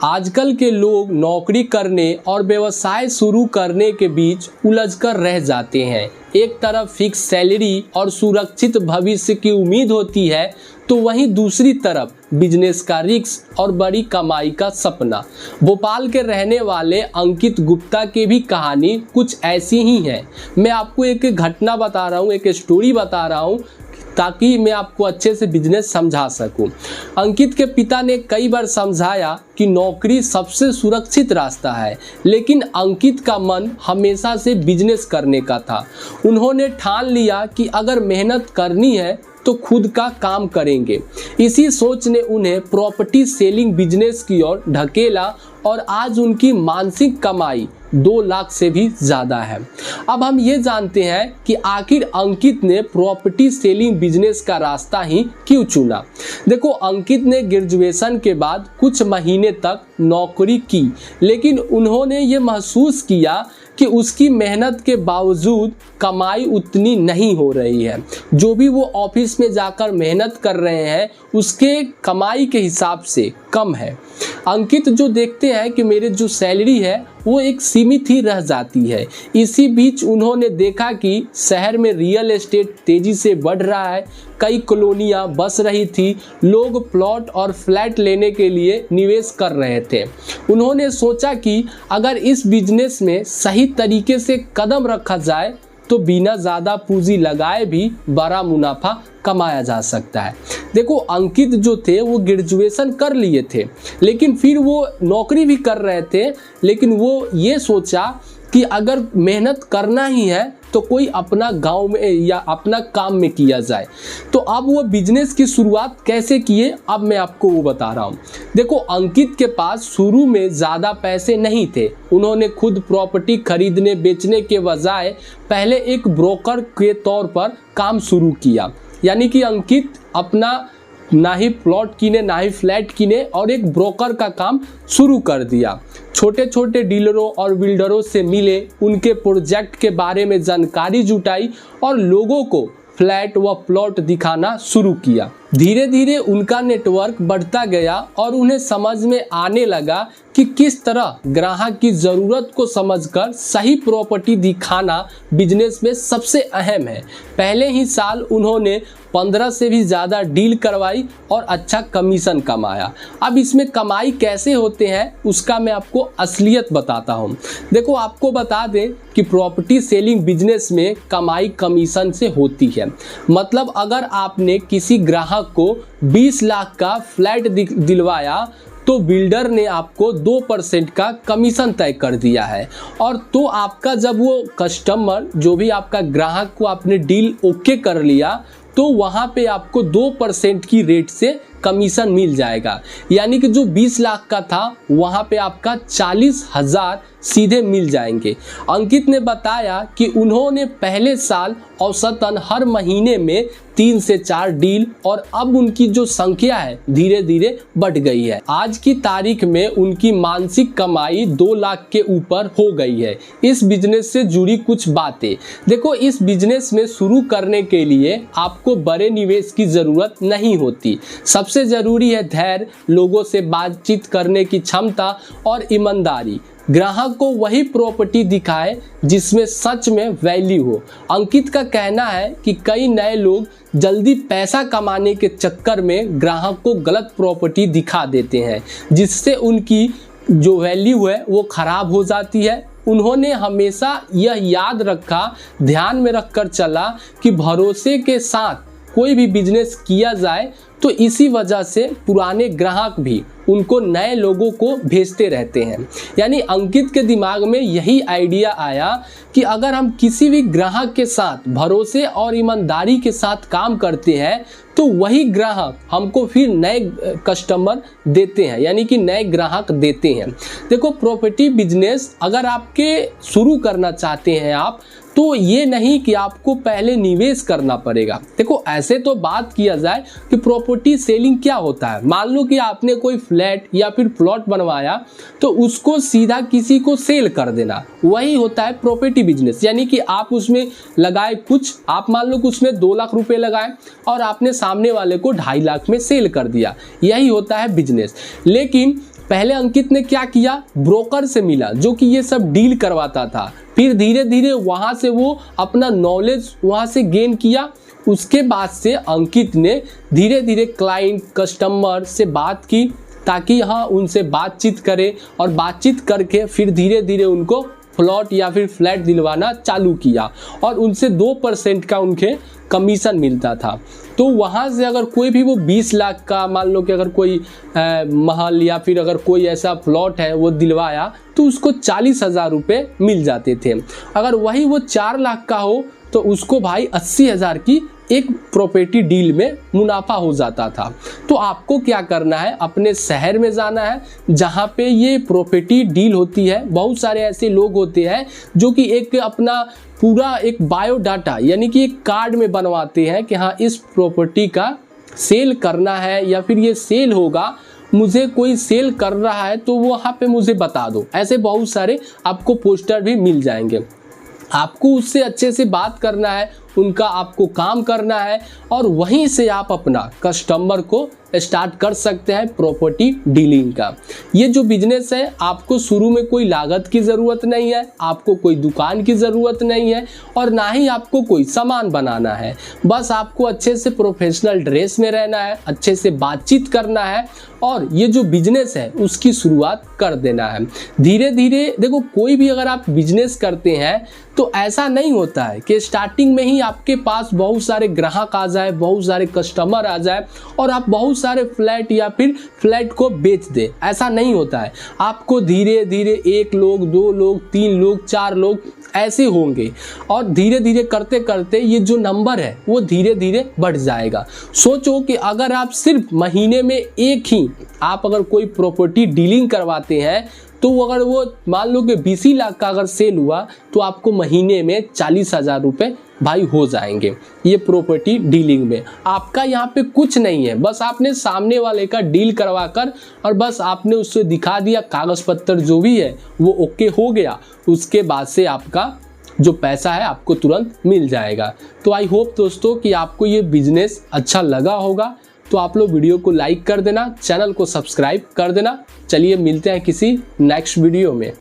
आजकल के लोग नौकरी करने और व्यवसाय शुरू करने के बीच उलझकर रह जाते हैं। एक तरफ फिक्स सैलरी और सुरक्षित भविष्य की उम्मीद होती है, तो वहीं दूसरी तरफ बिजनेस का रिस्क और बड़ी कमाई का सपना। भोपाल के रहने वाले अंकित गुप्ता की भी कहानी कुछ ऐसी ही है। मैं आपको एक घटना बता रहा हूँ, एक स्टोरी बता रहा हूँ ताकि मैं आपको अच्छे से बिजनेस समझा सकूं। अंकित के पिता ने कई बार समझाया कि नौकरी सबसे सुरक्षित रास्ता है, लेकिन अंकित का मन हमेशा से बिजनेस करने का था। उन्होंने ठान लिया कि अगर मेहनत करनी है तो खुद का काम करेंगे। इसी सोच ने उन्हें प्रॉपर्टी सेलिंग बिजनेस की ओर ढकेला और आज उनकी मासिक कमाई 2 लाख से भी ज़्यादा है। अब हम ये जानते हैं कि आखिर अंकित ने प्रॉपर्टी सेलिंग बिजनेस का रास्ता ही क्यों चुना। देखो, अंकित ने ग्रेजुएशन के बाद कुछ महीने तक नौकरी की, लेकिन उन्होंने ये महसूस किया कि उसकी मेहनत के बावजूद कमाई उतनी नहीं हो रही है। जो भी वो ऑफिस में जाकर मेहनत कर रहे हैं उसके कमाई के हिसाब से कम है। अंकित जो देखते हैं कि मेरे जो सैलरी है वो एक सीमित ही रह जाती है। इसी बीच उन्होंने देखा कि शहर में रियल एस्टेट तेजी से बढ़ रहा है, कई कॉलोनियाँ बस रही थी, लोग प्लॉट और फ्लैट लेने के लिए निवेश कर रहे थे। उन्होंने सोचा कि अगर इस बिजनेस में सही तरीके से कदम रखा जाए तो बिना ज़्यादा पूंजी लगाए भी बड़ा मुनाफा कमाया जा सकता है। देखो, अंकित जो थे वो ग्रेजुएशन कर लिए थे, लेकिन फिर वो नौकरी भी कर रहे थे, लेकिन वो ये सोचा कि अगर मेहनत करना ही है तो कोई अपना गांव में या अपना काम में किया जाए। तो अब वो बिजनेस की शुरुआत कैसे किए, अब मैं आपको वो बता रहा हूँ। देखो, अंकित के पास शुरू में ज़्यादा पैसे नहीं थे। उन्होंने खुद प्रॉपर्टी खरीदने बेचने के बजाय पहले एक ब्रोकर के तौर पर काम शुरू किया। यानी कि अंकित अपना ना ही प्लॉट किने ना ही फ्लैट किने और एक ब्रोकर का काम शुरू कर दिया। छोटे छोटे डीलरों और बिल्डरों से मिले, उनके प्रोजेक्ट के बारे में जानकारी जुटाई और लोगों को फ्लैट व प्लॉट दिखाना शुरू किया। धीरे धीरे उनका नेटवर्क बढ़ता गया और उन्हें समझ में आने लगा कि किस तरह ग्राहक की ज़रूरत को समझकर सही प्रॉपर्टी दिखाना बिजनेस में सबसे अहम है। पहले ही साल उन्होंने 15 से भी ज़्यादा डील करवाई और अच्छा कमीशन कमाया। अब इसमें कमाई कैसे होते हैं उसका मैं आपको असलियत बताता हूँ। देखो, आपको बता दें कि प्रॉपर्टी सेलिंग बिजनेस में कमाई कमीशन से होती है। मतलब अगर आपने किसी ग्राहक को 20 लाख का फ्लैट दिलवाया तो बिल्डर ने आपको 2% का कमीशन तय कर दिया है, और तो आपका जब वो कस्टमर जो भी आपका ग्राहक को आपने डील ओके कर लिया तो वहाँ पे आपको 2% की रेट से कमीशन मिल जाएगा। यानी कि जो 20 लाख का था वहाँ पे आपका 40,000 सीधे मिल जाएंगे। अंकित ने बताया कि उन्होंने पहले साल औसतन हर महीने में 3 से 4 डील, और अब उनकी जो संख्या है धीरे धीरे बढ़ गई है। आज की तारीख में उनकी मासिक कमाई 2 लाख के ऊपर हो गई है। इस बिजनेस से जुड़ी कुछ बातें देखो, इस बिजनेस में शुरू करने के लिए आपको बड़े निवेश की ज़रूरत नहीं होती। सबसे ज़रूरी है धैर्य, लोगों से बातचीत करने की क्षमता और ईमानदारी। ग्राहक को वही प्रॉपर्टी दिखाए जिसमें सच में वैल्यू हो। अंकित का कहना है कि कई नए लोग जल्दी पैसा कमाने के चक्कर में ग्राहक को गलत प्रॉपर्टी दिखा देते हैं, जिससे उनकी जो वैल्यू है वो खराब हो जाती है। उन्होंने हमेशा यह याद रखा, ध्यान में रखकर चला कि भरोसे के साथ कोई भी बिजनेस किया जाए तो इसी वजह से पुराने ग्राहक भी उनको नए लोगों को भेजते रहते हैं। यानी अंकित के दिमाग में यही आइडिया आया कि अगर हम किसी भी ग्राहक के साथ भरोसे और ईमानदारी के साथ काम करते हैं तो वही ग्राहक हमको फिर नए कस्टमर देते हैं, यानी कि नए ग्राहक देते हैं। देखो, प्रॉपर्टी बिजनेस अगर आपके शुरू करना चाहते हैं आप, तो ये नहीं कि आपको पहले निवेश करना पड़ेगा। देखो, ऐसे तो बात किया जाए कि प्रॉपर्टी सेलिंग क्या होता है। मान लो कि आपने कोई फ्लैट या फिर प्लॉट बनवाया तो उसको सीधा किसी को सेल कर देना, वही होता है प्रॉपर्टी बिजनेस। यानी कि आप उसमें लगाए कुछ, आप मान लो कि उसमें 2 लाख रुपए लगाए और आपने सामने वाले को 2.5 लाख में सेल कर दिया, यही होता है बिजनेस। लेकिन पहले अंकित ने क्या किया, ब्रोकर से मिला जो कि ये सब डील करवाता था। फिर धीरे धीरे वहाँ से वो अपना नॉलेज वहाँ से गेन किया। उसके बाद से अंकित ने धीरे धीरे क्लाइंट कस्टमर से बात की ताकि हाँ उनसे बातचीत करे और बातचीत करके फिर धीरे धीरे उनको प्लॉट या फिर फ्लैट दिलवाना चालू किया और उनसे 2% का उनके कमीशन मिलता था। तो वहाँ से अगर कोई भी वो 20 लाख का मान लो कि अगर कोई महल या फिर अगर कोई ऐसा प्लॉट है वो दिलवाया तो उसको 40,000 रुपये मिल जाते थे। अगर वही वो 4 लाख का हो तो उसको भाई 80,000 की एक प्रॉपर्टी डील में मुनाफा हो जाता था। तो आपको क्या करना है, अपने शहर में जाना है जहाँ पे ये प्रॉपर्टी डील होती है। बहुत सारे ऐसे लोग होते हैं जो कि एक अपना पूरा एक बायोडाटा यानी कि एक कार्ड में बनवाते हैं कि हाँ इस प्रॉपर्टी का सेल करना है या फिर ये सेल होगा, मुझे कोई सेल कर रहा है तो वो वहाँ पे मुझे बता दो। ऐसे बहुत सारे आपको पोस्टर भी मिल जाएंगे। आपको उससे अच्छे से बात करना है, उनका आपको काम करना है और वहीं से आप अपना कस्टमर को स्टार्ट कर सकते हैं प्रॉपर्टी डीलिंग का। ये जो बिजनेस है आपको शुरू में कोई लागत की ज़रूरत नहीं है, आपको कोई दुकान की ज़रूरत नहीं है और ना ही आपको कोई सामान बनाना है। बस आपको अच्छे से प्रोफेशनल ड्रेस में रहना है, अच्छे से बातचीत करना है और ये जो बिजनेस है उसकी शुरुआत कर देना है। धीरे धीरे देखो, कोई भी अगर आप बिजनेस करते हैं तो ऐसा नहीं होता है कि स्टार्टिंग में ही आपके पास बहुत सारे ग्राहक आ जाए, बहुत सारे कस्टमर आ जाए और आप बहुत सारे फ्लैट या फिर फ्लैट को बेच दे। ऐसा नहीं होता है। आपको धीरे धीरे 1 लोग 2 लोग 3 लोग 4 लोग ऐसे होंगे और धीरे धीरे करते करते ये जो नंबर है वो धीरे धीरे बढ़ जाएगा। सोचो कि अगर आप सिर्फ महीने में एक ही आप अगर कोई प्रॉपर्टी डीलिंग करवाते हैं तो अगर वो मान लो कि 20 लाख का अगर सेल हुआ तो आपको महीने में 40,000 रुपये भाई हो जाएंगे ये प्रॉपर्टी डीलिंग में। आपका यहाँ पे कुछ नहीं है, बस आपने सामने वाले का डील करवाकर और बस आपने उससे दिखा दिया, कागज़ पत्तर जो भी है वो ओके हो गया। उसके बाद से आपका जो पैसा है आपको तुरंत मिल जाएगा। तो आई होप दोस्तों कि आपको ये बिजनेस अच्छा लगा होगा। तो आप लोग वीडियो को लाइक कर देना, चैनल को सब्सक्राइब कर देना। चलिए मिलते हैं किसी नेक्स्ट वीडियो में।